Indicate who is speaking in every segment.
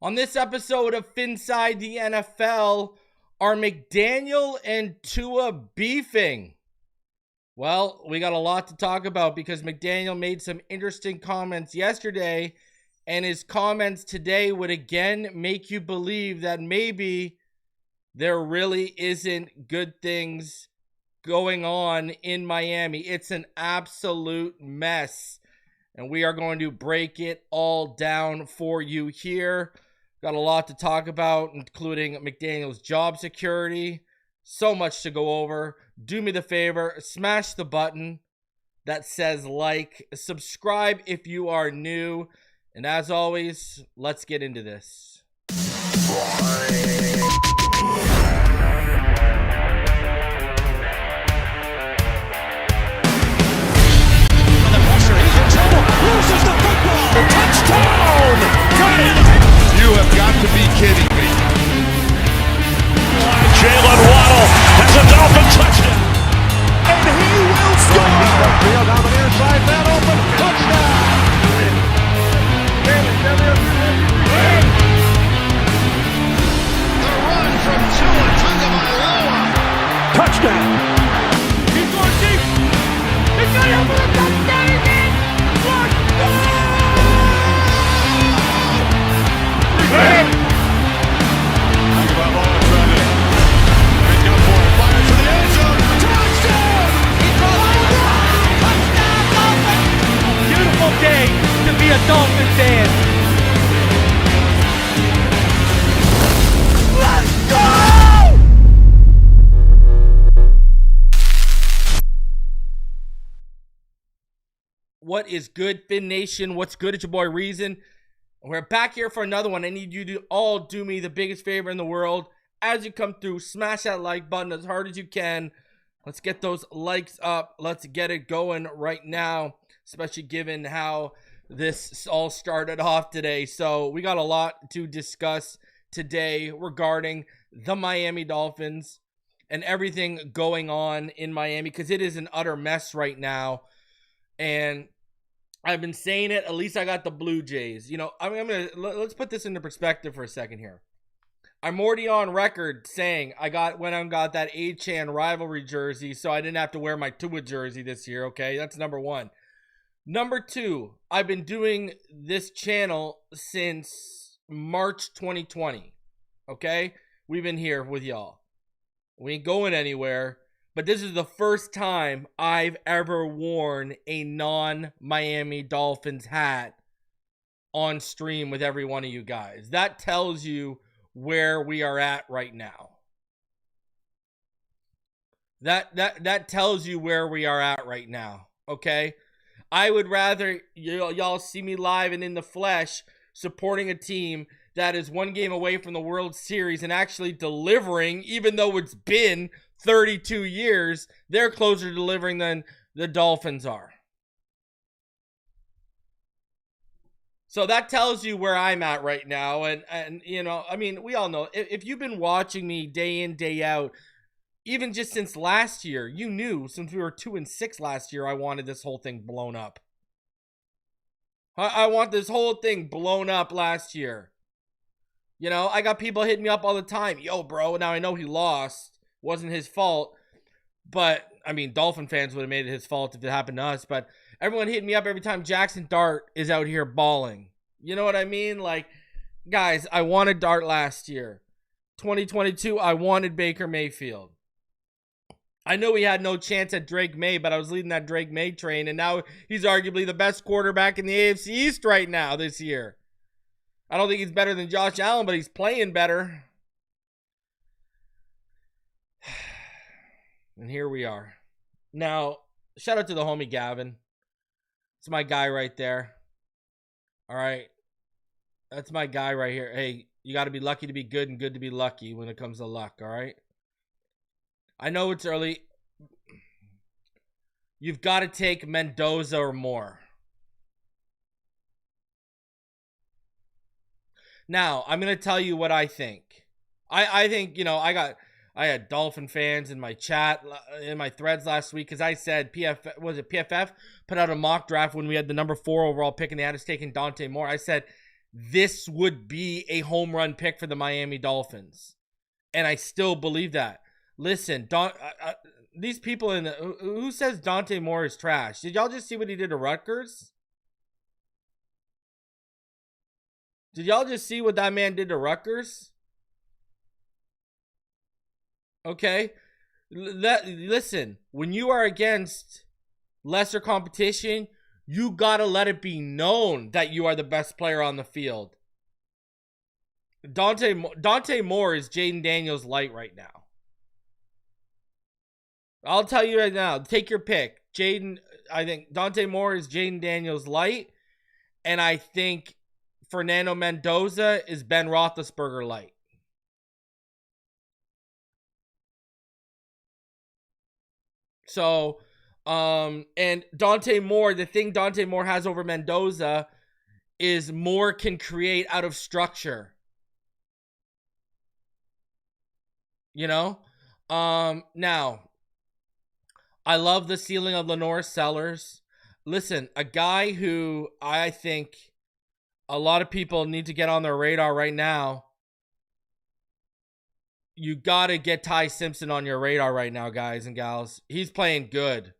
Speaker 1: On this episode of Phinside The NFL, are McDaniel and Tua beefing? Well, we got a lot to talk about because McDaniel made some interesting comments yesterday, and his comments today would again make you believe that maybe there really isn't good things going on in Miami. It's an absolute mess, and we are going to break it all down for you here. Got a lot to talk about, including McDaniel's job security. So much to go over. Do me the favor, smash the button that says like. Subscribe if you are new. And as always, let's get into this.
Speaker 2: Loses the football. Touchdown! Got it! You have got to be kidding me. Jaelan Waller has a Dolphin touchdown. And he will score. Field down the near side, man open. Touchdown! The run from Tua Tagovailoa. Touchdown! He's going deep. He's got it for the touchdown again.
Speaker 1: Beautiful day to be a Dolphin fan. Let's go! What is good, Fin Nation? What's good? It's your boy Reason. We're back here for another one. I need you to all do me the biggest favor in the world. As you come through, smash that like button as hard as you can. Let's get those likes up. Let's get it going right now, especially given how this all started off today. So we got a lot to discuss today regarding the Miami Dolphins and everything going on in Miami, because it is an utter mess right now. And I've been saying it, at least I got the Blue Jays. You know, let's put this into perspective for a second here. I'm already on record saying went and got that A-Chan rivalry jersey, so I didn't have to wear my Tua jersey this year, okay? That's number one. Number two, I've been doing this channel since March 2020, okay? We've been here with y'all. We ain't going anywhere. But this is the first time I've ever worn a non-Miami Dolphins hat on stream with every one of you guys. That tells you where we are at right now. That tells you where we are at right now, okay? I would rather y'all see me live and in the flesh supporting a team that is one game away from the World Series and actually delivering, even though it's been 32 years, they're closer to delivering than the Dolphins are. So that tells you where I'm at right now. And you know, I mean, we all know, if you've been watching me day in, day out, even just since last year, you knew since we were 2-6 last year, I wanted this whole thing blown up. I want this whole thing blown up last year. You know, I got people hitting me up all the time. Yo, bro, now I know he lost. Wasn't his fault, but I mean, Dolphin fans would have made it his fault if it happened to us, but everyone hitting me up every time Jackson Dart is out here balling. You know what I mean? Like, guys, I wanted Dart last year. 2022, I wanted Baker Mayfield. I know he had no chance at Drake May, but I was leading that Drake May train, and now he's arguably the best quarterback in the AFC East right now this year. I don't think he's better than Josh Allen, but he's playing better. And here we are. Now, shout out to the homie Gavin. It's my guy right there. All right. That's my guy right here. Hey, you got to be lucky to be good and good to be lucky when it comes to luck, all right? I know it's early. You've got to take Mendoza or more. Now, I'm going to tell you what I think. I think, you know, I had Dolphin fans in my chat, in my threads last week, because I said PFF put out a mock draft when we had the number 4 overall pick and they had us taking Dante Moore. I said, this would be a home run pick for the Miami Dolphins. And I still believe that. Listen, these people who says Dante Moore is trash? Did y'all just see what he did to Rutgers? Did y'all just see what that man did to Rutgers? Okay. Listen, when you are against lesser competition, you gotta let it be known that you are the best player on the field. Dante Moore is Jaden Daniels light right now. I'll tell you right now, take your pick. I think Dante Moore is Jaden Daniels light, and I think Fernando Mendoza is Ben Roethlisberger light. So, and Dante Moore, the thing Dante Moore has over Mendoza is Moore can create out of structure. You know? Now, I love the ceiling of Lenore Sellers. Listen, a guy who I think a lot of people need to get on their radar right now. You got to get Ty Simpson on your radar right now, guys and gals. He's playing good.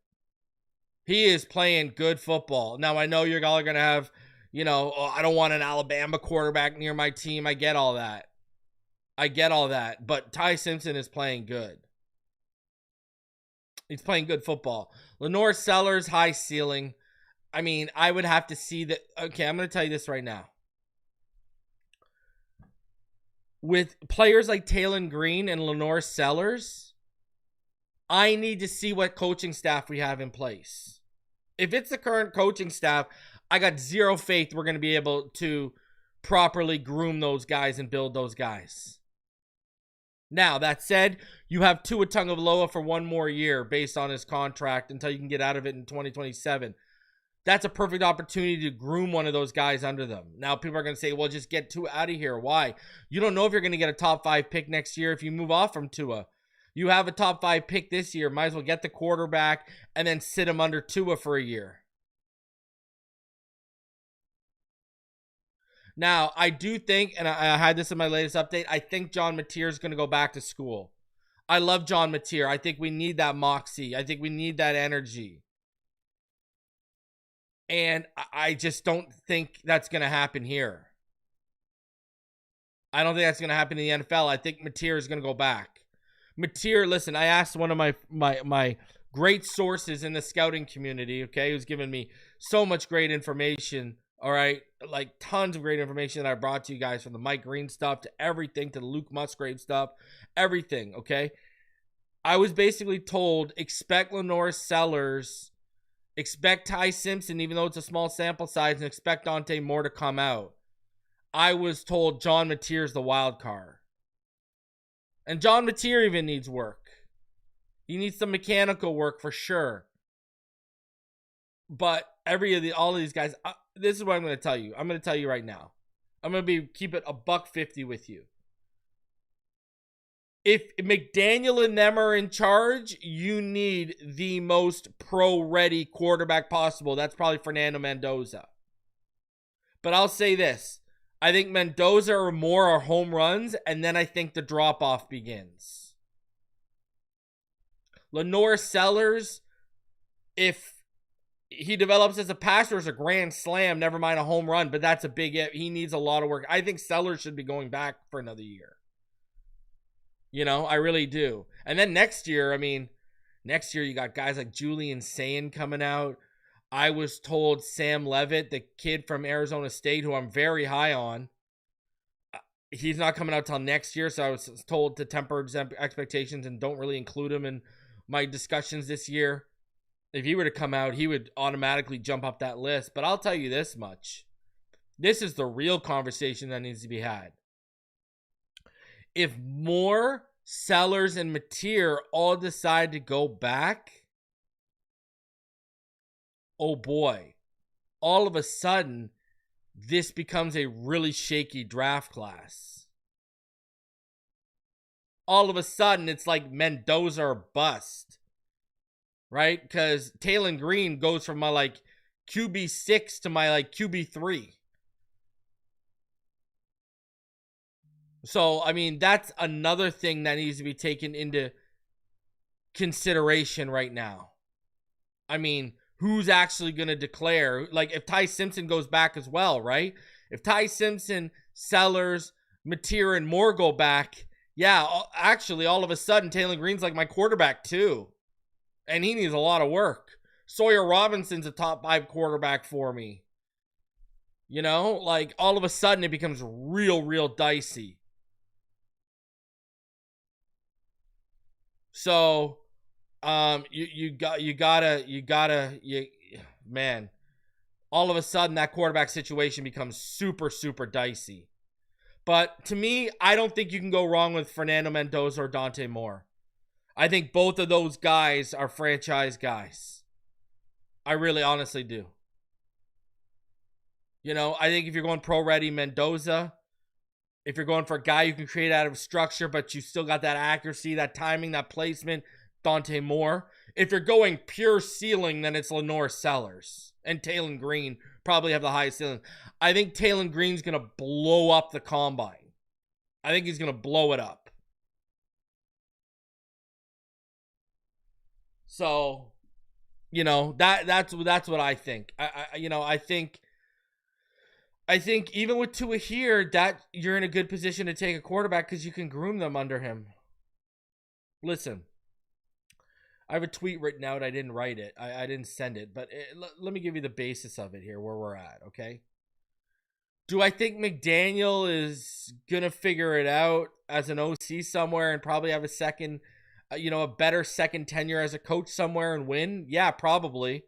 Speaker 1: He is playing good football. Now, I know you're all going to have, I don't want an Alabama quarterback near my team. I get all that. But Ty Simpson is playing good. He's playing good football. Lenore Sellers, high ceiling. I mean, I would have to see that. Okay, I'm going to tell you this right now. With players like Taylon Green and Lenore Sellers, I need to see what coaching staff we have in place. If it's the current coaching staff, I got zero faith we're going to be able to properly groom those guys and build those guys. Now, that said, you have Tua Tagovailoa for one more year based on his contract until you can get out of it in 2027. That's a perfect opportunity to groom one of those guys under them. Now, people are going to say, well, just get Tua out of here. Why? You don't know if you're going to get a top 5 pick next year if you move off from Tua. You have a top 5 pick this year. Might as well get the quarterback and then sit him under Tua for a year. Now, I do think, and I had this in my latest update, I think John Mateer is going to go back to school. I love John Mateer. I think we need that moxie. I think we need that energy. And I just don't think that's going to happen here. I don't think that's going to happen in the NFL. I think Mateer is going to go back. Mateer, listen, I asked one of my great sources in the scouting community, okay, who's given me so much great information, all right, like tons of great information that I brought to you guys, from the Mike Green stuff to everything, to the Luke Musgrave stuff, everything, okay? I was basically told, expect Lenore Sellers, expect Ty Simpson, even though it's a small sample size, and expect Dante Moore to come out. I was told John Mateer's the wild card. And John Mateer even needs work. He needs some mechanical work for sure. But all of these guys, this is what I'm going to tell you. I'm going to tell you right now. I'm going to keep it $150 with you. If McDaniel and them are in charge, you need the most pro-ready quarterback possible. That's probably Fernando Mendoza. But I'll say this. I think Mendoza or Moore are home runs, and then I think the drop-off begins. Lenore Sellers, if he develops as a passer, is a grand slam, never mind a home run, but that's a big if. He needs a lot of work. I think Sellers should be going back for another year. I really do. And then next year you got guys like Julian Sayin coming out. I was told Sam Levitt, the kid from Arizona State, who I'm very high on, he's not coming out till next year, so I was told to temper expectations and don't really include him in my discussions this year. If he were to come out, he would automatically jump up that list. But I'll tell you this much. This is the real conversation that needs to be had. If Moore, Sellers, and Mateer all decide to go back, oh boy, all of a sudden, this becomes a really shaky draft class. All of a sudden, it's like Mendoza or bust, right? Because Taylon Green goes from my QB6 to my QB3. So, I mean, that's another thing that needs to be taken into consideration right now. I mean, who's actually going to declare? Like, if Ty Simpson goes back as well, right? If Ty Simpson, Sellers, Mateer, and Moore go back, yeah, actually, all of a sudden, Taylor Green's like my quarterback too. And he needs a lot of work. Sawyer Robinson's a top 5 quarterback for me. You know, like all of a sudden it becomes real dicey. So, man, all of a sudden that quarterback situation becomes super dicey. But to me, I don't think you can go wrong with Fernando Mendoza or Dante Moore. I think both of those guys are franchise guys. I really honestly do. You know, I think if you're going pro-ready, Mendoza. If you're going for a guy you can create out of structure, but you still got that accuracy, that timing, that placement, Dante Moore. If you're going pure ceiling, then it's Lenore Sellers. And Taylor Green probably have the highest ceiling. I think Taylor Green's going to blow up the combine. I think he's going to blow it up. So, you know, that's what I think. I think even with Tua here, that you're in a good position to take a quarterback because you can groom them under him. Listen, I have a tweet written out. I didn't write it. I didn't send it. But let me give you the basis of it here, where we're at, okay? Do I think McDaniel is going to figure it out as an OC somewhere and probably have a second, a better second tenure as a coach somewhere and win? Yeah, probably.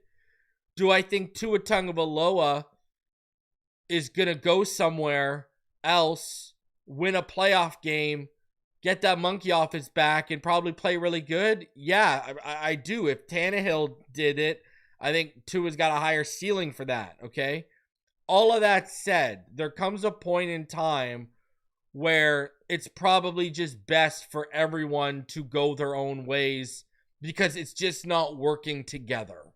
Speaker 1: Do I think Tua Tagovailoa is going to go somewhere else, win a playoff game, get that monkey off his back, and probably play really good? Yeah, I do. If Tannehill did it, I think Tua's got a higher ceiling for that, okay? All of that said, there comes a point in time where it's probably just best for everyone to go their own ways because it's just not working together.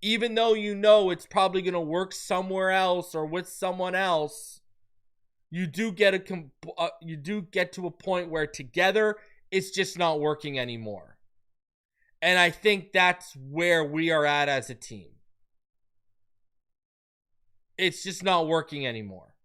Speaker 1: Even though you know it's probably going to work somewhere else or with someone else, you do get to a point where together it's just not working anymore. And I think that's where we are at as a team. It's just not working anymore.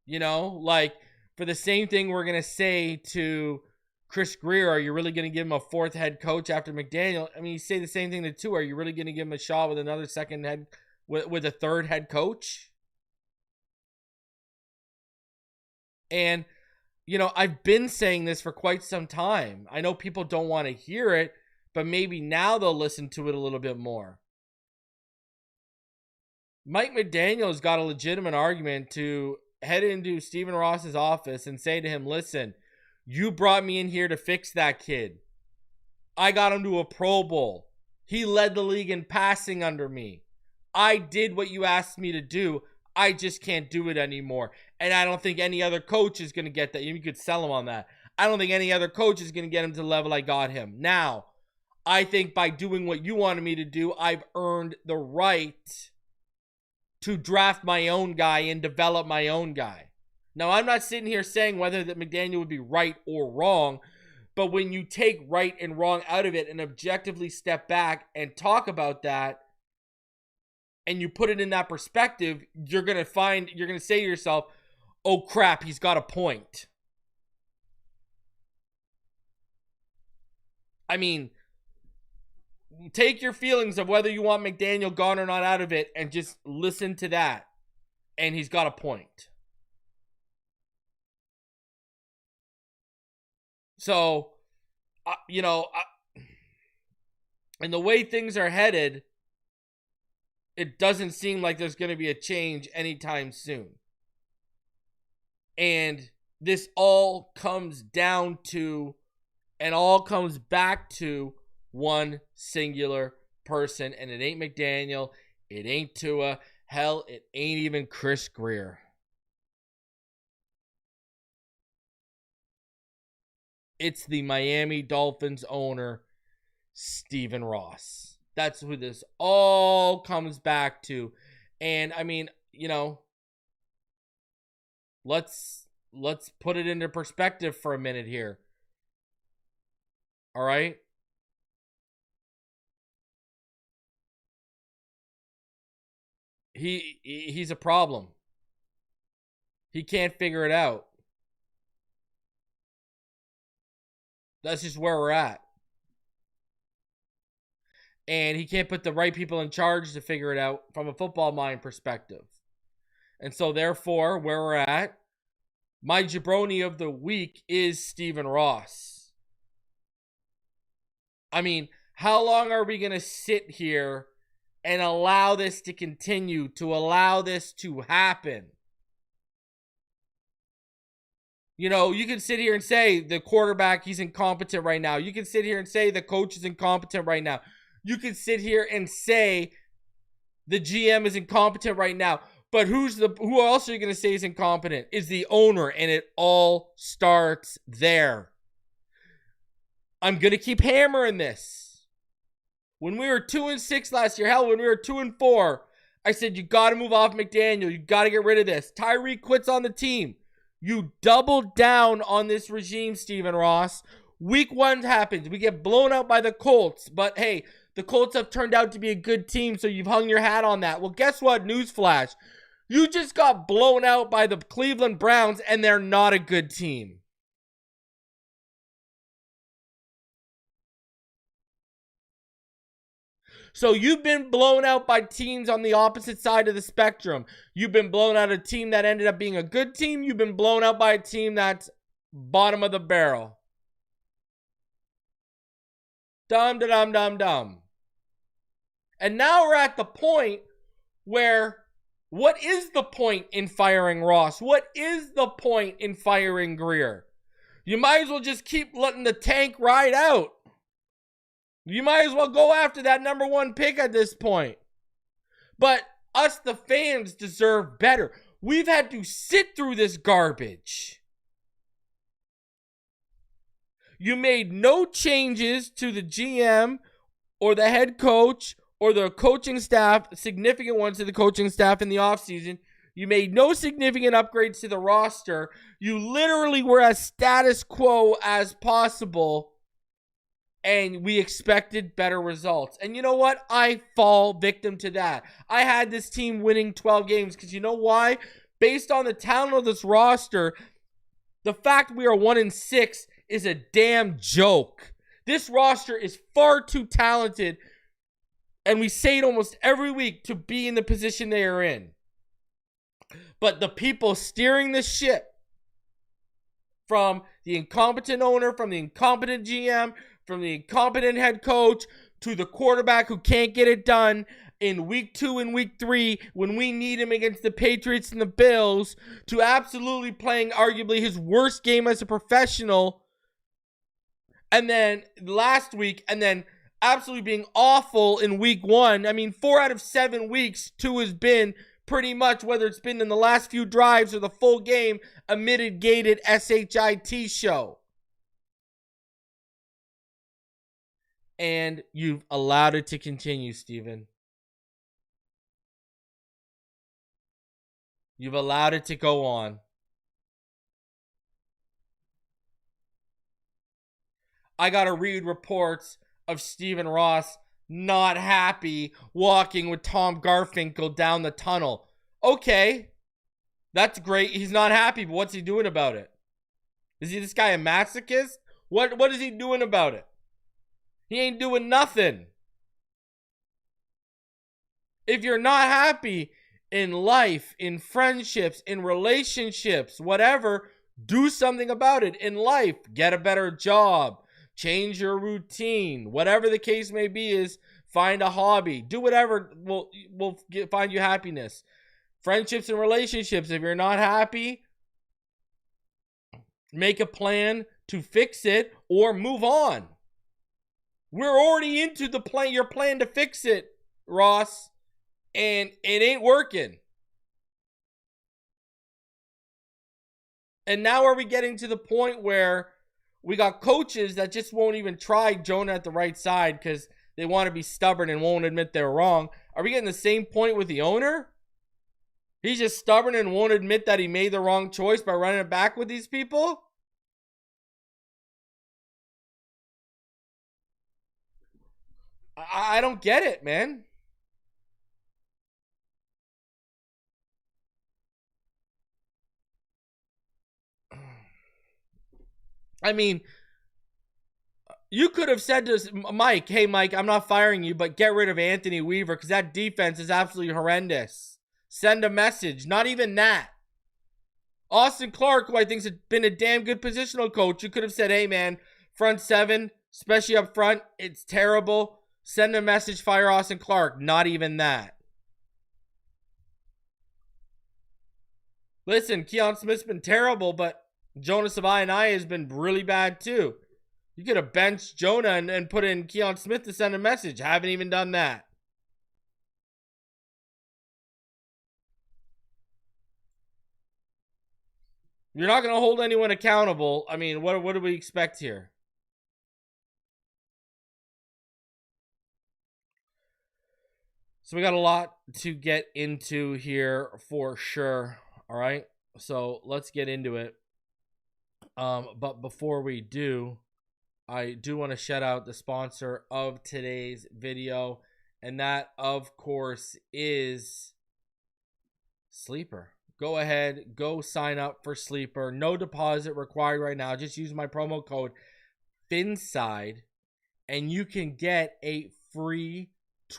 Speaker 1: You know, like for the same thing we're going to say to Chris Grier, are you really going to give him a fourth head coach after McDaniel? I mean, you say the same thing to Tua. Are you really going to give him a shot with another second head, with a third head coach? And, I've been saying this for quite some time. I know people don't want to hear it, but maybe now they'll listen to it a little bit more. Mike McDaniel's got a legitimate argument to head into Stephen Ross's office and say to him, listen, you brought me in here to fix that kid. I got him to a Pro Bowl. He led the league in passing under me. I did what you asked me to do. I just can't do it anymore. And I don't think any other coach is going to get that. You could sell him on that. I don't think any other coach is going to get him to the level I got him. Now, I think by doing what you wanted me to do, I've earned the right to draft my own guy and develop my own guy. Now, I'm not sitting here saying whether that McDaniel would be right or wrong, but when you take right and wrong out of it and objectively step back and talk about that, and you put it in that perspective, you're going to say to yourself, oh crap, he's got a point. I mean, take your feelings of whether you want McDaniel gone or not out of it and just listen to that. And he's got a point. So, and the way things are headed, it doesn't seem like there's going to be a change anytime soon. And this all comes down to, and all comes back to one singular person, and it ain't McDaniel, it ain't Tua, hell, it ain't even Chris Grier. It's the Miami Dolphins owner, Stephen Ross. That's who this all comes back to. And I mean, let's put it into perspective for a minute here. All right? He's a problem. He can't figure it out. That's just where we're at. And he can't put the right people in charge to figure it out from a football mind perspective. And so therefore, where we're at, my jabroni of the week is Stephen Ross. I mean, how long are we going to sit here and allow this to continue, to allow this to happen? You know, you can sit here and say the quarterback, he's incompetent right now. You can sit here and say the coach is incompetent right now. You can sit here and say the GM is incompetent right now. But who else are you going to say is incompetent? Is the owner, and it all starts there. I'm going to keep hammering this. When we were 2-6 last year, hell, when we were 2-4, I said, you got to move off McDaniel. You got to get rid of this. Tyreek quits on the team. You doubled down on this regime, Stephen Ross. Week 1 happens. We get blown out by the Colts. But hey, the Colts have turned out to be a good team, so you've hung your hat on that. Well, guess what? Newsflash. You just got blown out by the Cleveland Browns, and they're not a good team. So you've been blown out by teams on the opposite side of the spectrum. You've been blown out a team that ended up being a good team. You've been blown out by a team that's bottom of the barrel. Dumb. And now we're at the point where, what is the point in firing Ross? What is the point in firing Greer? You might as well just keep letting the tank ride out. You might as well go after that number 1 pick at this point. But us, the fans, deserve better. We've had to sit through this garbage. You made no changes to the GM or the head coach or the coaching staff, significant ones to the coaching staff in the offseason. You made no significant upgrades to the roster. You literally were as status quo as possible. And we expected better results. And you know what? I fall victim to that. I had this team winning 12 games because you know why? Based on the talent of this roster, the fact we are 1-6 is a damn joke. This roster is far too talented, and we say it almost every week, to be in the position they are in. But the people steering the ship, from the incompetent owner, from the incompetent GM, from the incompetent head coach, to the quarterback who can't get it done in week 2 and week 3 when we need him against the Patriots and the Bills, to absolutely playing arguably his worst game as a professional, and then last week, and then absolutely being awful in week 1. I mean, 4 out of 7 weeks, 2 has been pretty much, whether it's been in the last few drives or the full game, a mitigated SHIT show. And you've allowed it to continue, Steven. You've allowed it to go on. I got to read reports of Stephen Ross not happy walking with Tom Garfinkel down the tunnel. Okay, that's great. He's not happy, but what's he doing about it? Is this guy a masochist? What is he doing about it? He ain't doing nothing. If you're not happy in life, in friendships, in relationships, whatever, do something about it. In life, get a better job, change your routine, whatever the case may be, is find a hobby, do whatever will find you happiness. Friendships and relationships, if you're not happy, make a plan to fix it or move on. We're already into the plan, your plan to fix it, Ross, and it ain't working. And now are we getting to the point where we got coaches that just won't even try Jonah at the right side because they want to be stubborn and won't admit they're wrong? Are we getting the same point with the owner? He's just stubborn and won't admit that he made the wrong choice by running it back with these people? I don't get it, man. I mean, you could have said to Mike, hey, Mike, I'm not firing you, but get rid of Anthony Weaver because that defense is absolutely horrendous. Send a message. Not even that. Austin Clark, who I think has been a damn good positional coach, you could have said, hey, man, front seven, especially up front, it's terrible. Send a message, fire Austin Clark. Not even that. Listen, Keon Smith's been terrible, but Jonas Savaianai has been really bad too. You could have benched Jonah and put in Keon Smith to send a message. Haven't even done that. You're not going to hold anyone accountable. I mean, what do we expect here? So we got a lot to get into here for sure. All right. So let's get into it. But before we do, I do want to shout out the sponsor of today's video. And that, of course, is Sleeper. Go ahead, go sign up for Sleeper. No deposit required right now. Just use my promo code Phinside, and you can get a free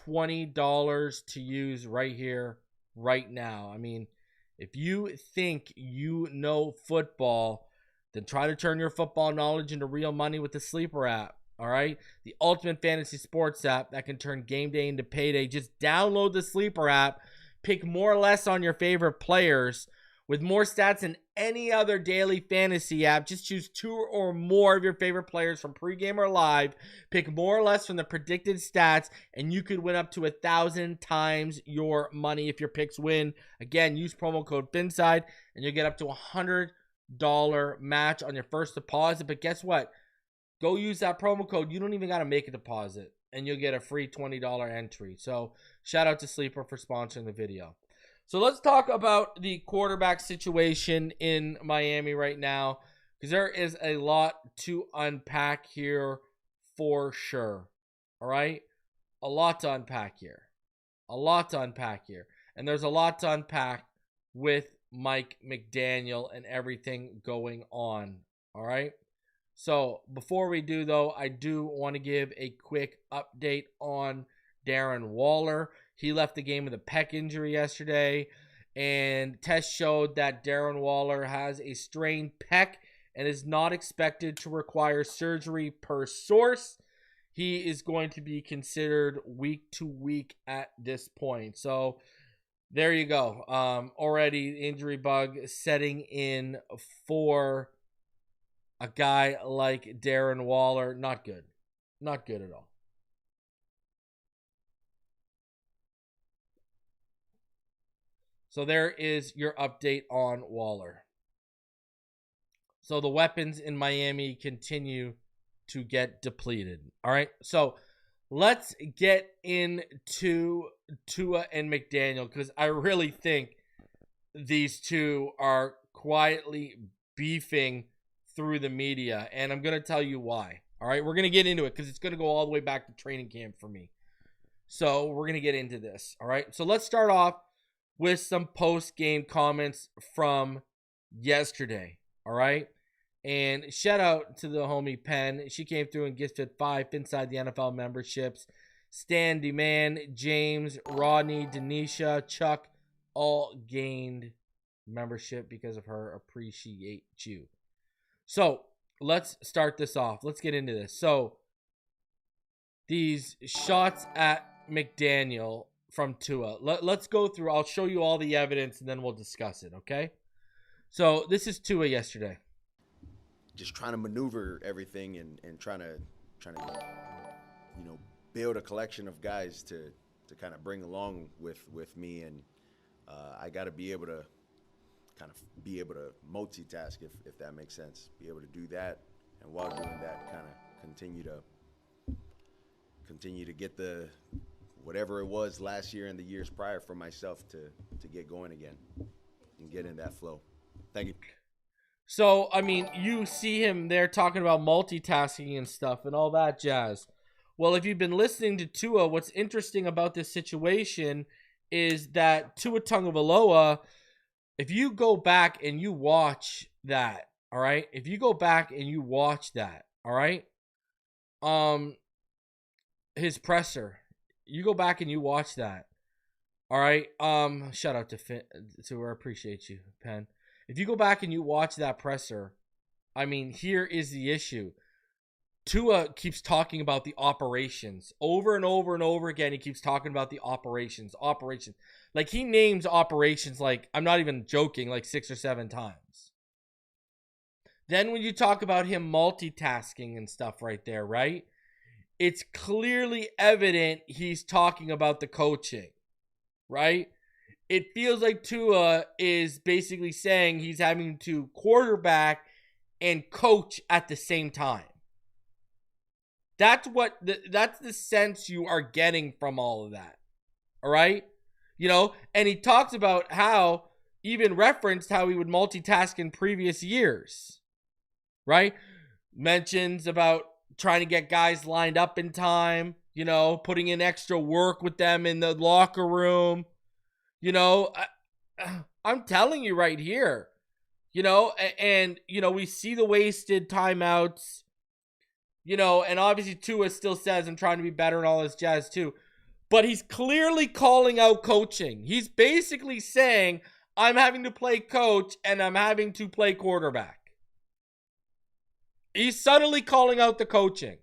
Speaker 1: $20 to use right here, right now. I mean, if you think you know football, then try to turn your football knowledge into real money with the Sleeper app. All right, the ultimate fantasy sports app that can turn game day into payday. Just download the Sleeper app. Pick more or less on your favorite players with more stats than any other daily fantasy app. Just choose 2 or more of your favorite players from pregame or live. Pick more or less from the predicted stats, and you could win up to 1,000 times your money if your picks win. Again, use promo code Phinside, and you'll get up to $100 match on your first deposit. But guess what? Go use that promo code. You don't even got to make a deposit, and you'll get a free $20 entry. So shout out to Sleeper for sponsoring the video. So let's talk about the quarterback situation in Miami right now, because there is a lot to unpack here for sure. All right? A lot to unpack here. A lot to unpack here. And there's a lot to unpack with Mike McDaniel and everything going on. All right? So before we do, though, I do want to give a quick update on Darren Waller. He left the game with a pec injury yesterday, and tests showed that Darren Waller has a strained pec and is not expected to require surgery per source. He is going to be considered week to week at this point. So there you go. Already injury bug setting in for a guy like Darren Waller. Not good. Not good at all. So there is your update on Waller. So the weapons in Miami continue to get depleted. All right. So let's get into Tua and McDaniel, because I really think these two are quietly beefing through the media, and I'm going to tell you why. All right, we're going to get into it because it's going to go all the way back to training camp for me. So we're going to get into this. All right, so let's start off with some post-game comments from yesterday. All right, and shout out to the homie Penn. She came through and gifted 5 Inside the NFL memberships. Stan, D-Man, James, Rodney, Denisha, Chuck all gained membership because of her. Appreciate you. So let's start this off. Let's get into this. So these shots at McDaniel from Tua. Let's go through. I'll show you all the evidence and then we'll discuss it, okay? So this is Tua yesterday.
Speaker 3: Just trying to maneuver everything and trying to build a collection of guys to kind of bring along with me, and I got to be able to multitask, if that makes sense. Be able to do that, and while doing that, kind of continue to get the whatever it was last year and the years prior for myself to get going again and get in that flow. Thank you.
Speaker 1: So, I mean, you see him there talking about multitasking and stuff and all that jazz. Well, if you've been listening to Tua, what's interesting about this situation is that Tua Tagovailoa, if you go back and you watch that, all right? If you go back and you watch that, all right? His presser. You go back and you watch that. All right? Shout out to her. Appreciate you, Penn. If you go back and you watch that presser, I mean, here is the issue. Tua keeps talking about the operations over and over and over again. He keeps talking about the operations. Like, he names operations, like, I'm not even joking, like 6 or 7 times. Then when you talk about him multitasking and stuff right there, right? It's clearly evident he's talking about the coaching, right? It feels like Tua is basically saying he's having to quarterback and coach at the same time. That's the sense you are getting from all of that. All right? You know, and he talks about how, even referenced how he would multitask in previous years. Right? Mentions about trying to get guys lined up in time, you know, putting in extra work with them in the locker room. You know, I'm telling you right here, you know, and, you know, we see the wasted timeouts, you know, and obviously Tua still says I'm trying to be better and all this jazz too, but he's clearly calling out coaching. He's basically saying I'm having to play coach and I'm having to play quarterback. He's subtly calling out the coaching.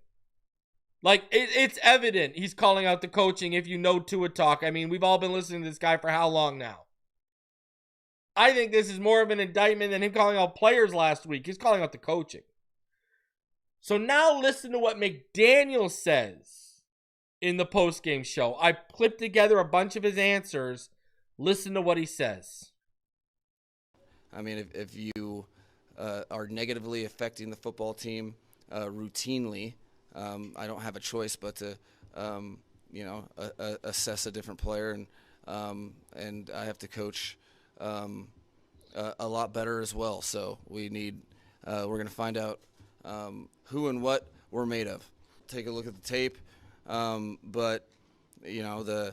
Speaker 1: Like, it's evident he's calling out the coaching if you know Tua talk. I mean, we've all been listening to this guy for how long now? I think this is more of an indictment than him calling out players last week. He's calling out the coaching. So now listen to what McDaniel says in the postgame show. I clipped together a bunch of his answers. Listen to what he says.
Speaker 4: I mean, if you are negatively affecting the football team routinely, I don't have a choice but to, assess a different player, and I have to coach a lot better as well. So we're going to find out who and what we're made of. Take a look at the tape, but you know,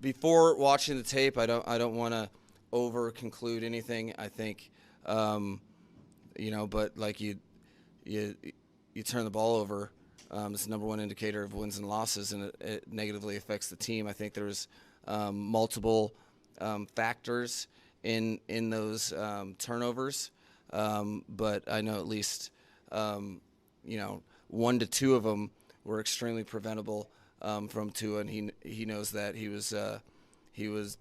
Speaker 4: before watching the tape, I don't want to over conclude anything. I think, but like you turn the ball over, it's the number one indicator of wins and losses, and it negatively affects the team. I think there's multiple factors in those turnovers, but I know at least 1 to 2 of them were extremely preventable from Tua, and he knows that he was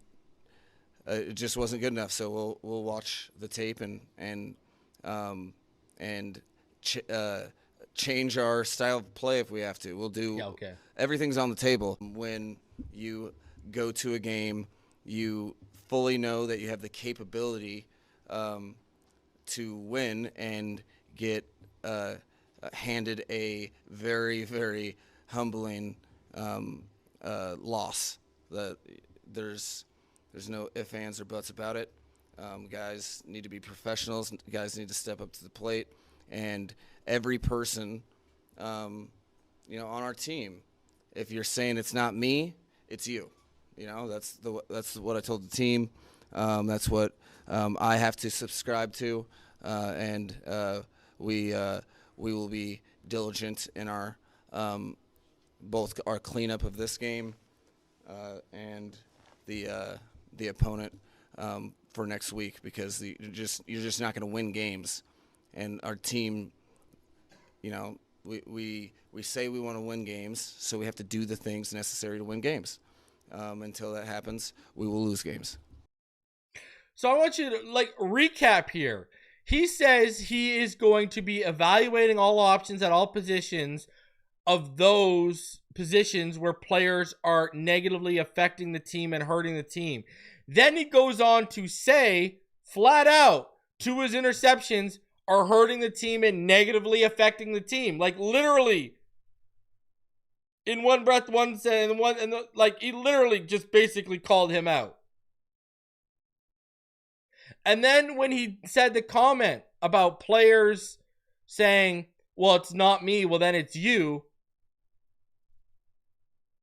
Speaker 4: it just wasn't good enough. So we'll watch the tape and change our style of play if we have to. We'll do everything's on the table. When you go to a game, you fully know that you have the capability to win and get handed a very, very humbling loss. There's no ifs, ands, or buts about it. Guys need to be professionals. Guys need to step up to the plate. And every person, on our team, if you're saying it's not me, it's you. You know, that's what I told the team. That's what I have to subscribe to, and we will be diligent in our both our cleanup of this game and the opponent for next week, because you're just not going to win games. And our team, we say we want to win games, so we have to do the things necessary to win games. Until that happens, we will lose games.
Speaker 1: So I want you to recap here. He says he is going to be evaluating all options at all positions of those positions where players are negatively affecting the team and hurting the team. Then he goes on to say flat out, Tua's interceptions are hurting the team and negatively affecting the team. Like, literally, in one breath, one sentence, like he literally just basically called him out. And then when he said the comment about players saying, well, it's not me, well, then it's you.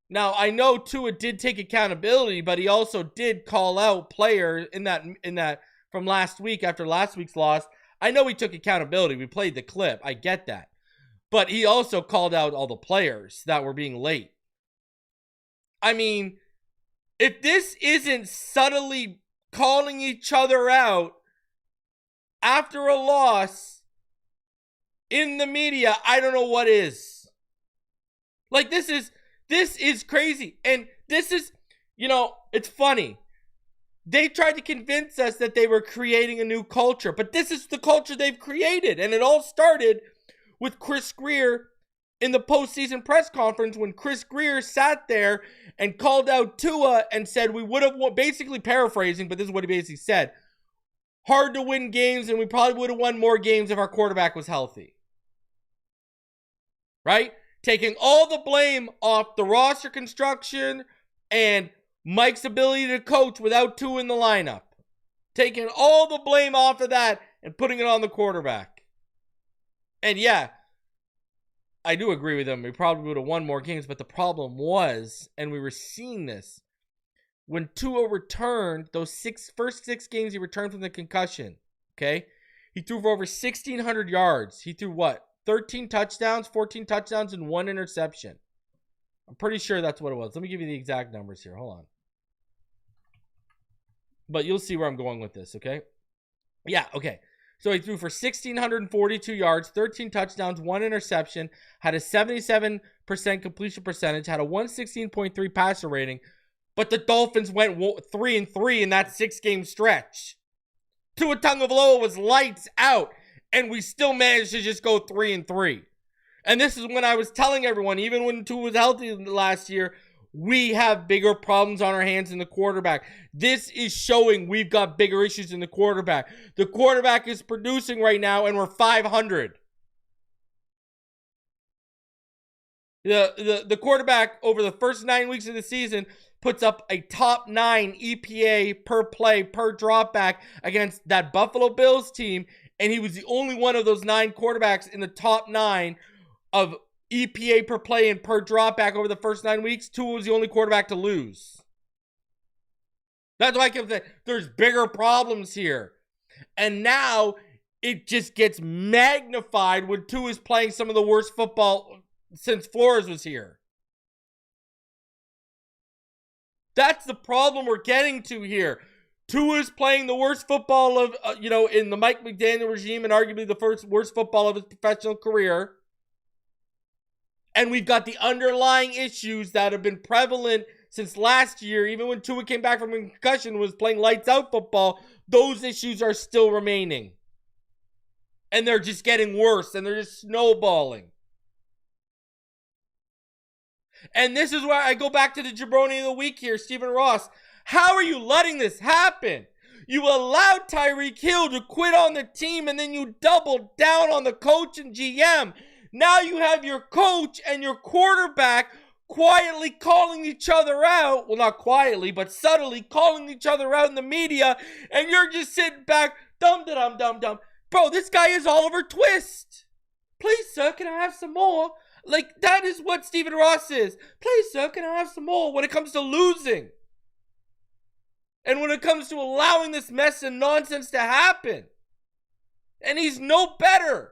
Speaker 1: Now, I know Tua did take accountability, but he also did call out players in that from last week after last week's loss. I know he took accountability. We played the clip. I get that. But he also called out all the players that were being late. I mean, if this isn't subtly calling each other out after a loss in the media, I don't know what is. Like, this is crazy. And this is, it's funny. They tried to convince us that they were creating a new culture, but this is the culture they've created. And it all started with Chris Grier in the postseason press conference when Chris Grier sat there and called out Tua and said we would have won, basically paraphrasing, but this is what he basically said. Hard to win games, and we probably would have won more games if our quarterback was healthy. Right? Taking all the blame off the roster construction and Mike's ability to coach without Tua in the lineup. Taking all the blame off of that and putting it on the quarterback. And yeah, I do agree with him. We probably would have won more games, but the problem was, and we were seeing this, when Tua returned, those first six games he returned from the concussion, okay? He threw for over 1,600 yards. He threw what? 13 touchdowns, 14 touchdowns, and 1 interception. I'm pretty sure that's what it was. Let me give you the exact numbers here. Hold on. But you'll see where I'm going with this, okay? Yeah, okay. So he threw for 1,642 yards, 13 touchdowns, 1 interception, had a 77% completion percentage, had a 116.3 passer rating, but the Dolphins went 3-3 in that 6-game stretch. Tua Tagovailoa was lights out, and we still managed to just go 3-3. And this is when I was telling everyone, even when Tua was healthy last year, we have bigger problems on our hands than the quarterback. This is showing we've got bigger issues in the quarterback. The quarterback is producing right now, and we're 500. The quarterback over the first 9 weeks of the season puts up a top 9 EPA per play, per dropback against that Buffalo Bills team, and he was the only one of those 9 quarterbacks in the top 9 of EPA per play and per dropback over the first 9 weeks. Tua was the only quarterback to lose. That's why I kept saying there's bigger problems here. And now it just gets magnified when Tua is playing some of the worst football since Flores was here. That's the problem we're getting to here. Tua is playing the worst football of, in the Mike McDaniel regime, and arguably the worst football of his professional career. And we've got the underlying issues that have been prevalent since last year. Even when Tua came back from a concussion, was playing lights out football, those issues are still remaining. And they're just getting worse, and they're just snowballing. And this is where I go back to the Jabroni of the week here, Stephen Ross. How are you letting this happen? You allowed Tyreek Hill to quit on the team, and then you doubled down on the coach and GM. Now you have your coach and your quarterback quietly calling each other out. Well, not quietly, but subtly calling each other out in the media. And you're just sitting back, dum-da-dum-dum-dum. Bro, this guy is Oliver Twist. Please, sir, can I have some more? Like, that is what Stephen Ross is. Please, sir, can I have some more when it comes to losing? And when it comes to allowing this mess and nonsense to happen. And he's no better.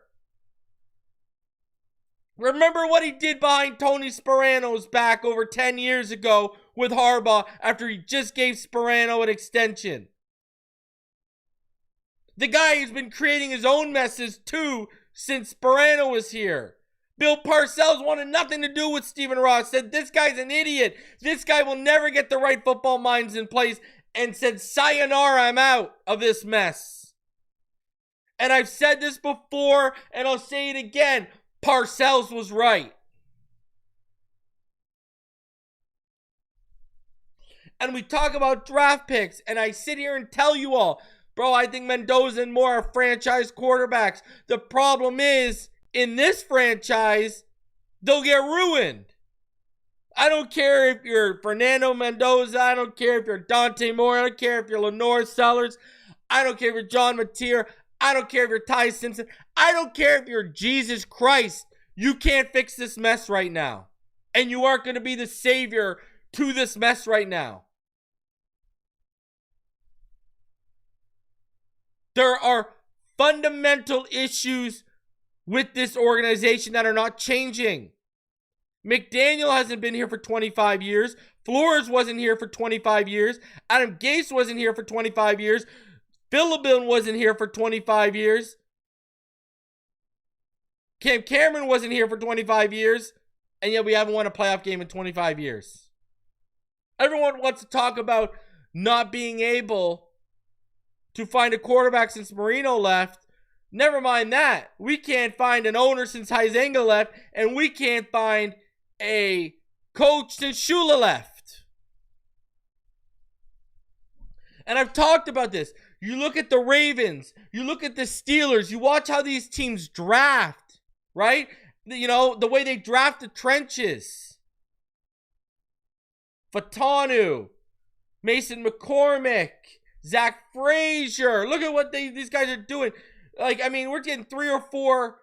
Speaker 1: Remember what he did behind Tony Sparano's back over 10 years ago with Harbaugh after he just gave Sparano an extension. The guy who's been creating his own messes too since Sparano was here. Bill Parcells wanted nothing to do with Stephen Ross, said this guy's an idiot. This guy will never get the right football minds in place, and said, sayonara, I'm out of this mess. And I've said this before, and I'll say it again. Parcells was right. And we talk about draft picks, and I sit here and tell you all, bro, I think Mendoza and Moore are franchise quarterbacks. The problem is, in this franchise, they'll get ruined. I don't care if you're Fernando Mendoza. I don't care if you're Dante Moore. I don't care if you're Lenore Sellers. I don't care if you're John Mateer. I don't care if you're Ty Simpson. I don't care if you're Jesus Christ. You can't fix this mess right now. And you aren't going to be the savior to this mess right now. There are fundamental issues with this organization that are not changing. McDaniel hasn't been here for 25 years. Flores wasn't here for 25 years. Adam Gase wasn't here for 25 years. Phillips wasn't here for 25 years. Cam Cameron wasn't here for 25 years. And yet we haven't won a playoff game in 25 years. Everyone wants to talk about not being able to find a quarterback since Marino left. Never mind that. We can't find an owner since Huizenga left. And we can't find a coach since Shula left. And I've talked about this. You look at the Ravens. You look at the Steelers. You watch how these teams draft, right? You know, the way they draft the trenches. Fatanu, Mason McCormick, Zach Frazier. Look at what these guys are doing. Like, I mean, we're getting 3 or 4,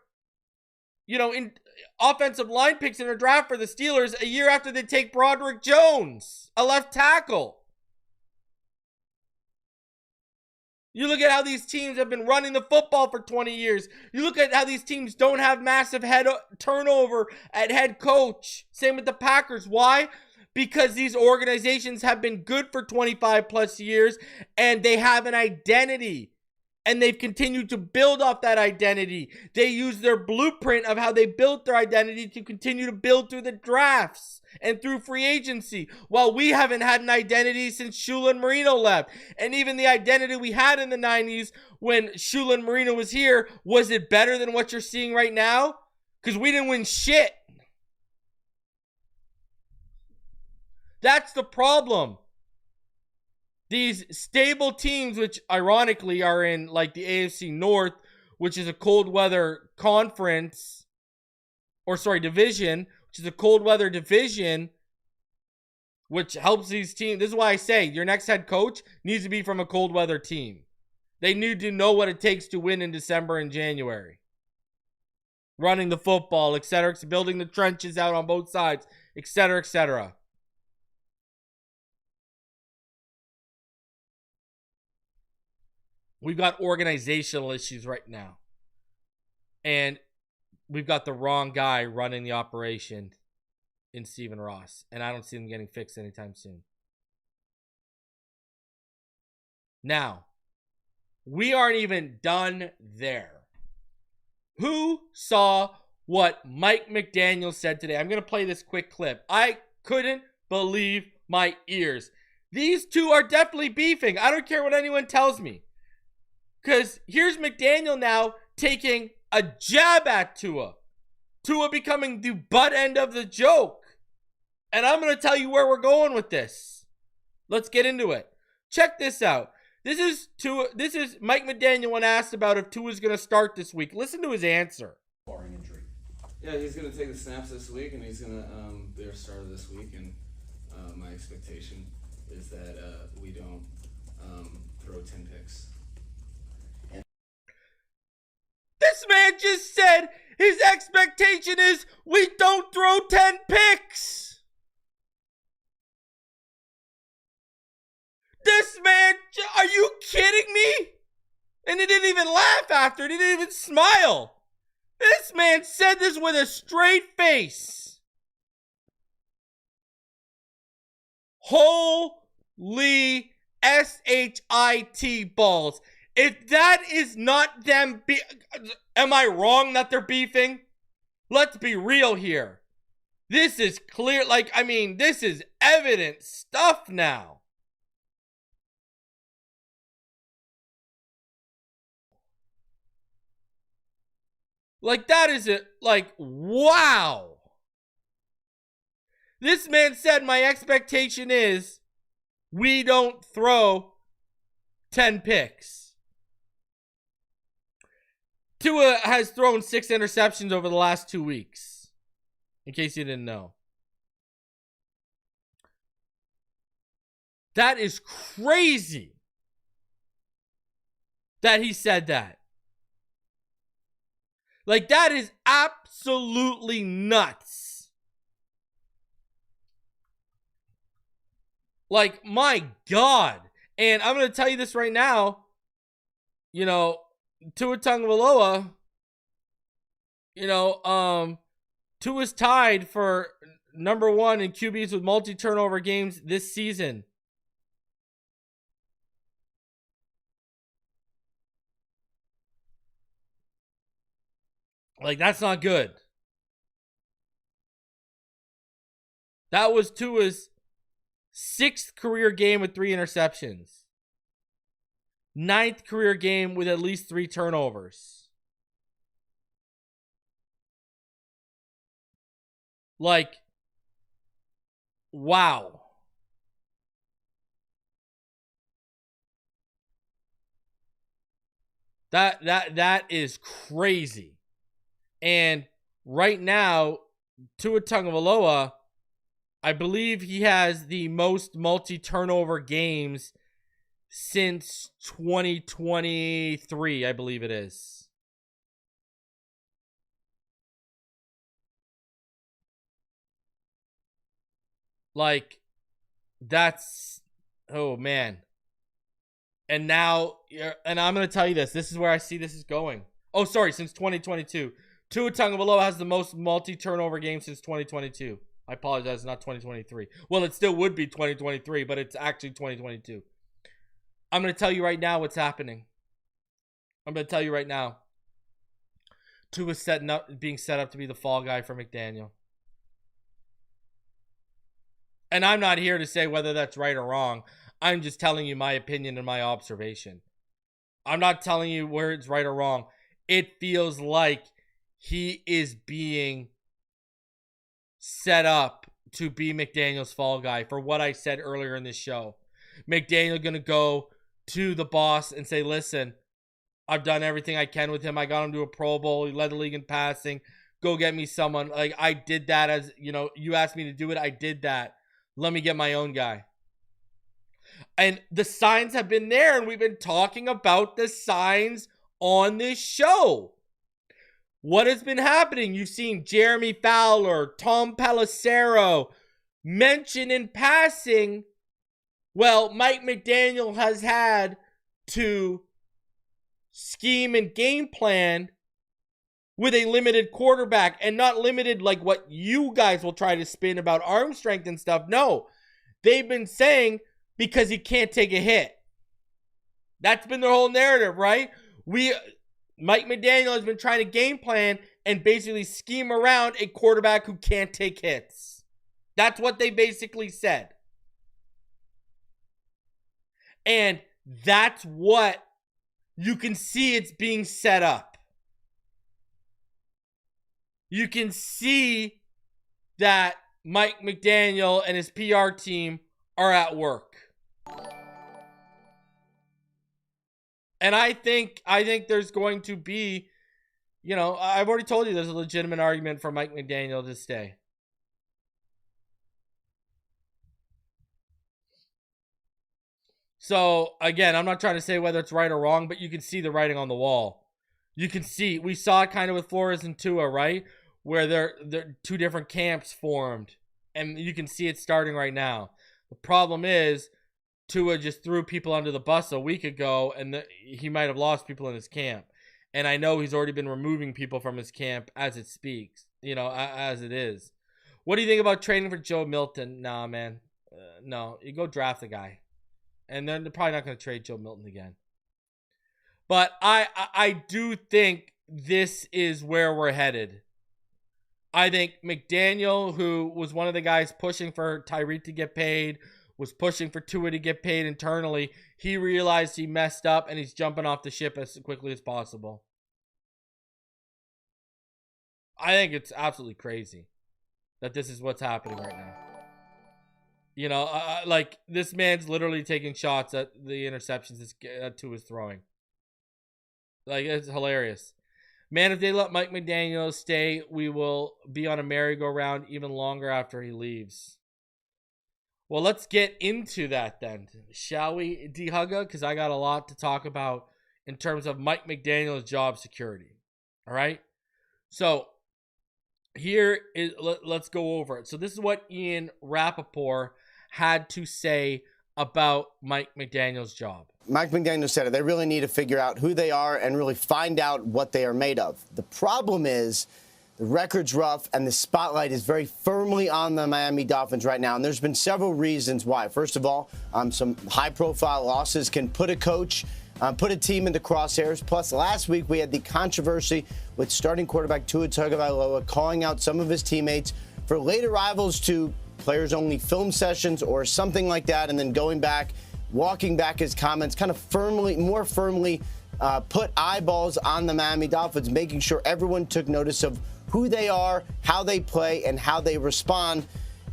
Speaker 1: in offensive line picks in a draft for the Steelers a year after they take Broderick Jones, a left tackle. You look at how these teams have been running the football for 20 years. You look at how these teams don't have massive head turnover at head coach. Same with the Packers. Why? Because these organizations have been good for 25 plus years and they have an identity. And they've continued to build off that identity. They use their blueprint of how they built their identity to continue to build through the drafts and through free agency. While we haven't had an identity since Shula and Marino left. And even the identity we had in the 90s when Shula and Marino was here, was it better than what you're seeing right now? Because we didn't win shit. That's the problem. These stable teams, which ironically are in like the AFC North, which is a cold weather conference, division, which is a cold weather division, which helps these teams. This is why I say your next head coach needs to be from a cold weather team. They need to know what it takes to win in December and January. Running the football, etc., building the trenches out on both sides, etc., etc. We've got organizational issues right now. And we've got the wrong guy running the operation in Stephen Ross. And I don't see them getting fixed anytime soon. Now, we aren't even done there. Who saw what Mike McDaniel said today? I'm going to play this quick clip. I couldn't believe my ears. These two are definitely beefing. I don't care what anyone tells me. Because here's McDaniel now taking a jab at Tua. Tua becoming the butt end of the joke. And I'm going to tell you where we're going with this. Let's get into it. Check this out. This is Mike McDaniel when asked about if Tua's going to start this week. Listen to his answer.
Speaker 4: Barring injury. Yeah, he's going to take the snaps this week, and he's going to be our starter this week. And my expectation is that we don't throw 10 picks.
Speaker 1: This man just said his expectation is we don't throw 10 picks. This man, are you kidding me? And he didn't even laugh after it. He didn't even smile. This man said this with a straight face. Holy shit balls. If that is not them, am I wrong that they're beefing? Let's be real here. This is clear. This is evident stuff now. That is it. Wow. This man said my expectation is we don't throw 10 picks. Tua has thrown 6 interceptions over the last 2 weeks. In case you didn't know. That is crazy that he said that. Like, that is absolutely nuts. Like, my God. And I'm going to tell you this right now. You know, Tua Tagovailoa, Tua's tied for number 1 in QBs with multi-turnover games this season. Like, that's not good. That was Tua's 6th career game with 3 interceptions. 9th career game with at least 3 turnovers. Like, wow. That is crazy. And right now, Tua Tagovailoa, I believe he has the most multi-turnover games since 2023, I believe it is. Like, that's, oh man. And now, and I'm going to tell you this. This is where I see this is going. Oh, sorry, since 2022. Tua Tagovailoa has the most multi-turnover games since 2022. I apologize, not 2023. Well, it still would be 2023, but it's actually 2022. I'm going to tell you right now what's happening. I'm going to tell you right now. Tua's being set up to be the fall guy for McDaniel. And I'm not here to say whether that's right or wrong. I'm just telling you my opinion and my observation. I'm not telling you where it's right or wrong. It feels like he is being set up to be McDaniel's fall guy for what I said earlier in this show. McDaniel going to go to the boss and say, listen, I've done everything I can with him. I got him to a Pro Bowl. He led the league in passing. Go get me someone. Like, I did that as, you asked me to do it. I did that. Let me get my own guy. And the signs have been there, and we've been talking about the signs on this show. What has been happening? You've seen Jeremy Fowler, Tom Pelissero mention in passing, well, Mike McDaniel has had to scheme and game plan with a limited quarterback, and not limited like what you guys will try to spin about arm strength and stuff. No, they've been saying because he can't take a hit. That's been their whole narrative, right? Mike McDaniel has been trying to game plan and basically scheme around a quarterback who can't take hits. That's what they basically said. And that's what you can see, it's being set up. You can see that Mike McDaniel and his PR team are at work. And I think there's going to be, I've already told you there's a legitimate argument for Mike McDaniel to stay. So, again, I'm not trying to say whether it's right or wrong, but you can see the writing on the wall. You can see, we saw it kind of with Flores and Tua, right? Where they're two different camps formed. And you can see it starting right now. The problem is, Tua just threw people under the bus a week ago, and he might have lost people in his camp. And I know he's already been removing people from his camp as it speaks, as it is. What do you think about trading for Joe Milton? Nah, man. No, you go draft the guy. And then they're probably not going to trade Joe Milton again. But I do think this is where we're headed. I think McDaniel, who was one of the guys pushing for Tyreek to get paid, was pushing for Tua to get paid internally, he realized he messed up and he's jumping off the ship as quickly as possible. I think it's absolutely crazy that this is what's happening right now. Like, this man's literally taking shots at the interceptions that Tua is throwing. Like, it's hilarious. Man, if they let Mike McDaniel stay, we will be on a merry-go-round even longer after he leaves. Well, let's get into that then, shall we, D-Hugga? Because I got a lot to talk about in terms of Mike McDaniel's job security. All right? So, let's go over it. So, this is what Ian Rappaport had to say about Mike McDaniel's job.
Speaker 5: Mike McDaniel said it. They really need to figure out who they are and really find out what they are made of. The problem is the record's rough and the spotlight is very firmly on the Miami Dolphins right now. And there's been several reasons why. First of all, some high-profile losses can put a coach, put a team into crosshairs. Plus, last week we had the controversy with starting quarterback Tua Tagovailoa calling out some of his teammates for late arrivals to players-only film sessions or something like that, and then going back, walking back his comments, kind of more firmly put eyeballs on the Miami Dolphins, making sure everyone took notice of who they are, how they play, and how they respond.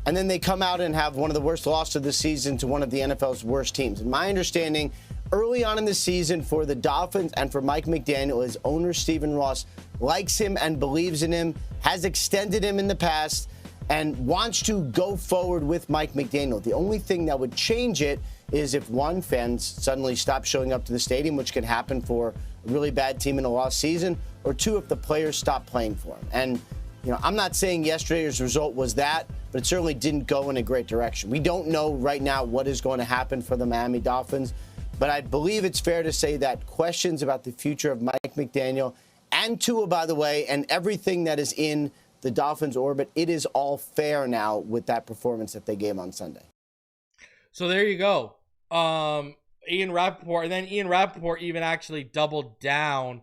Speaker 5: And then they come out and have one of the worst losses of the season to one of the NFL's worst teams. And my understanding, early on in the season for the Dolphins and for Mike McDaniel, is owner Stephen Ross likes him and believes in him, has extended him in the past, and wants to go forward with Mike McDaniel. The only thing that would change it is if, one, fans suddenly stop showing up to the stadium, which can happen for a really bad team in a lost season, or two, if the players stop playing for him. And, I'm not saying yesterday's result was that, but it certainly didn't go in a great direction. We don't know right now what is going to happen for the Miami Dolphins, but I believe it's fair to say that questions about the future of Mike McDaniel and Tua, by the way, and everything that is in the Dolphins' orbit, it is all fair now with that performance that they gave on Sunday.
Speaker 1: So there you go. Ian Rappaport, and then Ian Rappaport even actually doubled down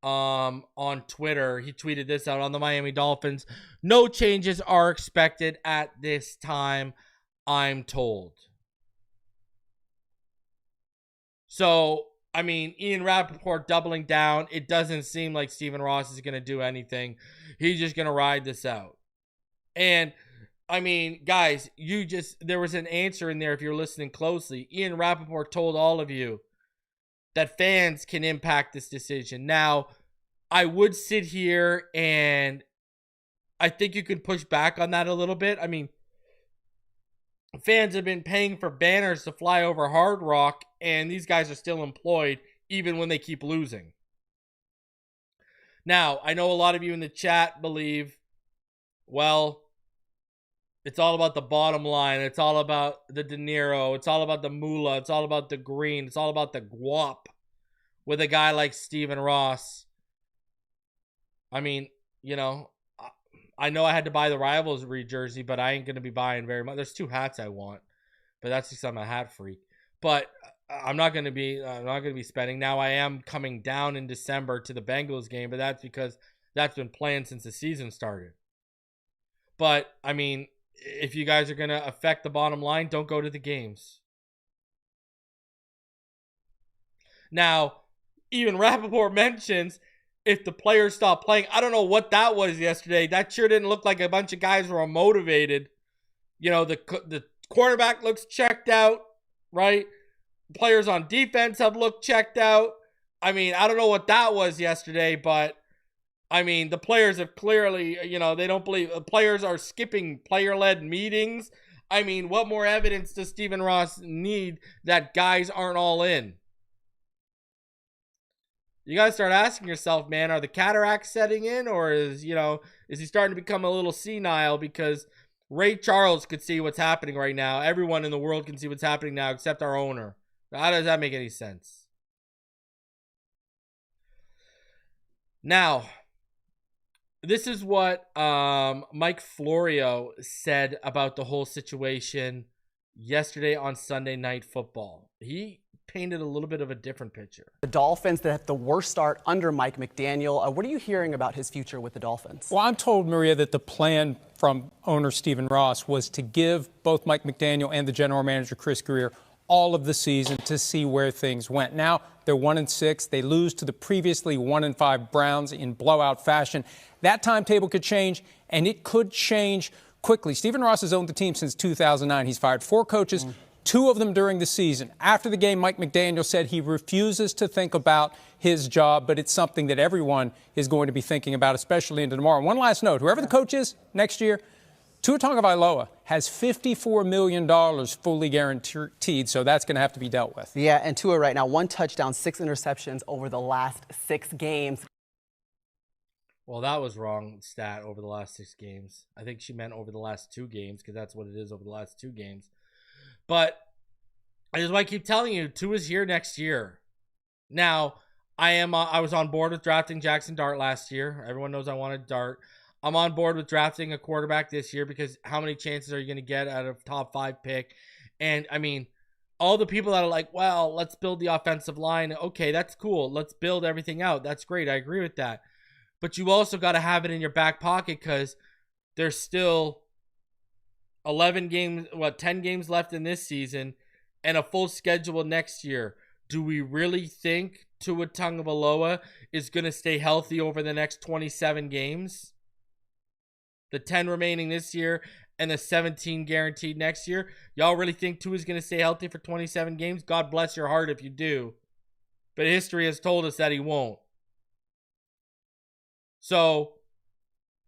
Speaker 1: on Twitter. He tweeted this out on the Miami Dolphins. No changes are expected at this time, I'm told. So, Ian Rappaport doubling down. It doesn't seem like Stephen Ross is going to do anything. He's just going to ride this out. And, guys, there was an answer in there if you're listening closely. Ian Rappaport told all of you that fans can impact this decision. Now, I would sit here and I think you could push back on that a little bit. Fans have been paying for banners to fly over Hard Rock, and these guys are still employed even when they keep losing. Now, I know a lot of you in the chat believe, well, it's all about the bottom line. It's all about the De Niro. It's all about the moolah. It's all about the green. It's all about the guap with a guy like Stephen Ross. I know I had to buy the rivalry jersey, but I ain't going to be buying very much. There's 2 hats I want, but that's because I'm a hat freak. But I'm not going to be spending. Now I am coming down in December to the Bengals game, but that's because that's been planned since the season started. But, if you guys are going to affect the bottom line, don't go to the games. Now, even Rappaport mentions if the players stop playing. I don't know what that was yesterday. That sure didn't look like a bunch of guys were motivated. The quarterback looks checked out, right? The players on defense have looked checked out. I don't know what that was yesterday, but the players have clearly, they don't believe. The players are skipping player-led meetings. What more evidence does Stephen Ross need that guys aren't all in? You got to start asking yourself, man, are the cataracts setting in, or is he starting to become a little senile? Because Ray Charles could see what's happening right now. Everyone in the world can see what's happening now except our owner. How does that make any sense? Now, this is what Mike Florio said about the whole situation yesterday on Sunday Night Football. He painted a little bit of a different picture.
Speaker 6: The Dolphins that had the worst start under Mike McDaniel. What are you hearing about his future with the Dolphins?
Speaker 7: Well, I'm told, Maria, that the plan from owner Stephen Ross was to give both Mike McDaniel and the general manager Chris Greer all of the season to see where things went. Now they're 1-6. They lose to the previously 1-5 Browns in blowout fashion. That timetable could change, and it could change quickly. Stephen Ross has owned the team since 2009. He's fired 4 coaches, 2 of them during the season. After the game, Mike McDaniel said he refuses to think about his job, but it's something that everyone is going to be thinking about, especially into tomorrow. One last note, whoever the coach is next year, Tua Tagovailoa has $54 million fully guaranteed, so that's going to have to be dealt with.
Speaker 6: Yeah, and Tua right now, 1 touchdown, 6 interceptions over the last 6 games.
Speaker 1: Well, that was wrong stat, over the last 6 games. I think she meant over the last 2 games, because that's what it is, over the last 2 games. But I just want to keep telling you, Tua's here next year. Now, I was on board with drafting Jackson Dart last year. Everyone knows I wanted Dart. I'm on board with drafting a quarterback this year, because how many chances are you going to get out of top 5 pick? And, I mean, all the people that are like, well, let's build the offensive line. Okay, that's cool. Let's build everything out. That's great. I agree with that. But you also got to have it in your back pocket, because there's still 10 games left in this season and a full schedule next year. Do we really think Tua Tagovailoa is going to stay healthy over the next 27 games? The 10 remaining this year and the 17 guaranteed next year? Y'all really think Tua is going to stay healthy for 27 games? God bless your heart if you do. But history has told us that he won't. So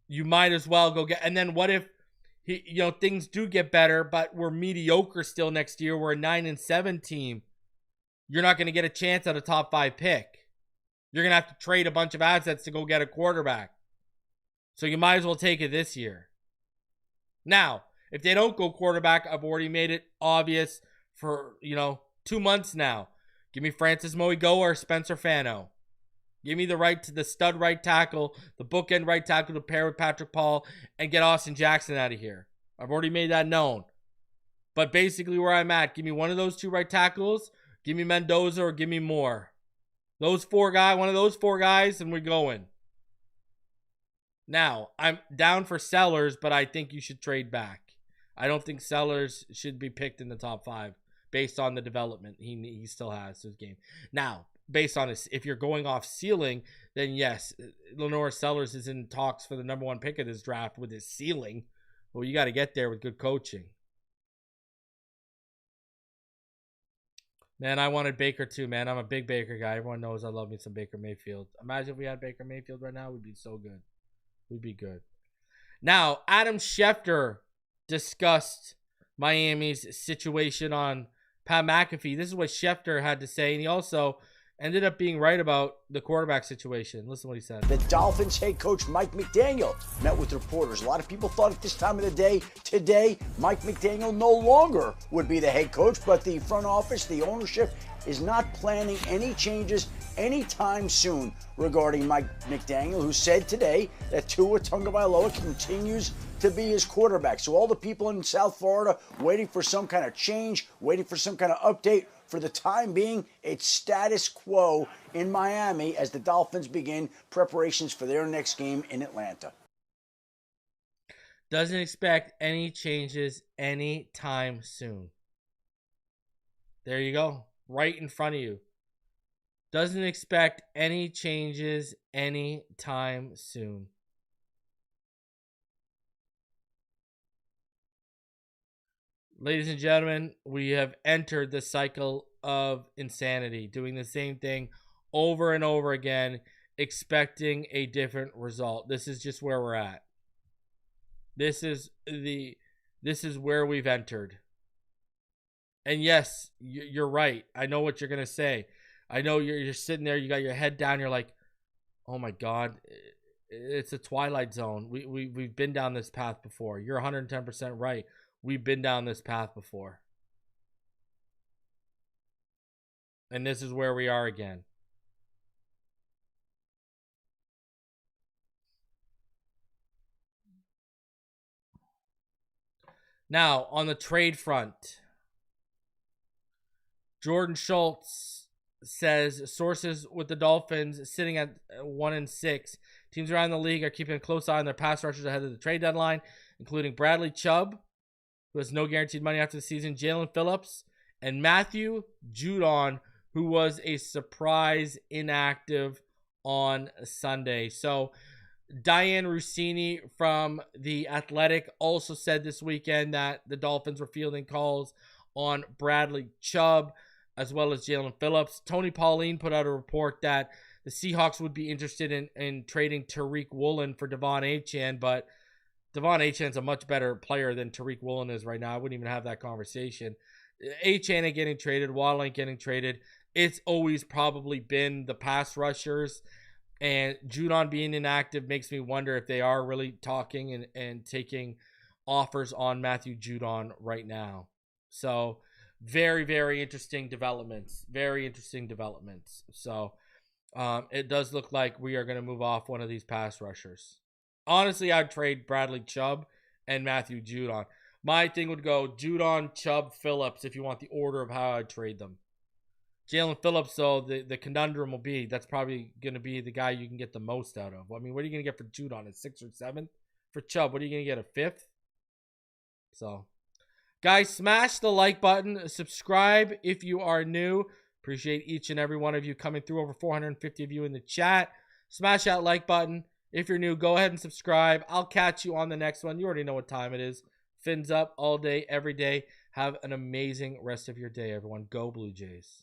Speaker 1: you might as well go get, and then what if things do get better, but we're mediocre still next year? We're a 9-7 team. You're not going to get a chance at a top 5 pick. You're going to have to trade a bunch of assets to go get a quarterback. So you might as well take it this year. Now, if they don't go quarterback, I've already made it obvious for, 2 months now. Give me Francis Moigoa or Spencer Fano. Give me the stud right tackle, the bookend right tackle to pair with Patrick Paul, and get Austin Jackson out of here. I've already made that known. But basically where I'm at, give me one of those 2 right tackles, give me Mendoza, or give me Moore. One of those 4 guys, and we're going. Now, I'm down for Sellers, but I think you should trade back. I don't think Sellers should be picked in the top 5 based on the development he still has to his game. Now, based on if you're going off ceiling, then yes, Lenore Sellers is in talks for the number 1 pick of this draft with his ceiling. Well, you got to get there with good coaching. Man, I wanted Baker too, man. I'm a big Baker guy. Everyone knows I love me some Baker Mayfield. Imagine if we had Baker Mayfield right now, we'd be so good. We'd be good. Now, Adam Schefter discussed Miami's situation on Pat McAfee. This is what Schefter had to say, and he also ended up being right about the quarterback situation. Listen to what he said.
Speaker 8: The Dolphins head coach Mike McDaniel met with reporters. A lot of people thought at this time of the day, today, Mike McDaniel no longer would be the head coach, but the front office, the ownership, is not planning any changes anytime soon regarding Mike McDaniel, who said today that Tua Tagovailoa continues to be his quarterback. So all the people in South Florida waiting for some kind of change, waiting for some kind of update, for the time being, it's status quo in Miami as the Dolphins begin preparations for their next game in Atlanta.
Speaker 1: Doesn't expect any changes anytime soon. There you go. Right in front of you. Doesn't expect any changes anytime soon. Ladies and gentlemen, we have entered the cycle of insanity, doing the same thing over and over again, expecting a different result. This is just where we're at. This is where we've entered. And yes, you're right. I know what you're going to say. I know you're sitting there, you got your head down, you're like, oh my God, it's a twilight zone. We've been down this path before. You're 110% right. We've been down this path before. And this is where we are again. Now, on the trade front, Jordan Schultz says sources with the Dolphins sitting at 1-6. Teams around the league are keeping a close eye on their pass rushers ahead of the trade deadline, including Bradley Chubb, who has no guaranteed money after the season, Jaelan Phillips, and Matthew Judon, who was a surprise inactive on Sunday. So Diane Rossini from The Athletic also said this weekend that the Dolphins were fielding calls on Bradley Chubb as well as Jaelan Phillips. Tony Pauline put out a report that the Seahawks would be interested in trading Tariq Woolen for Devon Achane, but Devon Achane's a much better player than Tariq Woolen is right now. I wouldn't even have that conversation. Achane ain't getting traded. Waddle ain't getting traded. It's always probably been the pass rushers. And Judon being inactive makes me wonder if they are really talking and taking offers on Matthew Judon right now. So very, very interesting developments. Very interesting developments. So it does look like we are going to move off one of these pass rushers. Honestly, I'd trade Bradley Chubb and Matthew Judon. My thing would go Judon, Chubb, Phillips if you want the order of how I'd trade them. Jaelan Phillips, though, the conundrum will be that's probably going to be the guy you can get the most out of. I mean, what are you going to get for Judon? A 6th or 7th? For Chubb, what are you going to get, a 5th? So, guys, smash the like button. Subscribe if you are new. Appreciate each and every one of you coming through. Over 450 of you in the chat. Smash that like button. If you're new, go ahead and subscribe. I'll catch you on the next one. You already know what time it is. Fins up all day, every day. Have an amazing rest of your day, everyone. Go Blue Jays.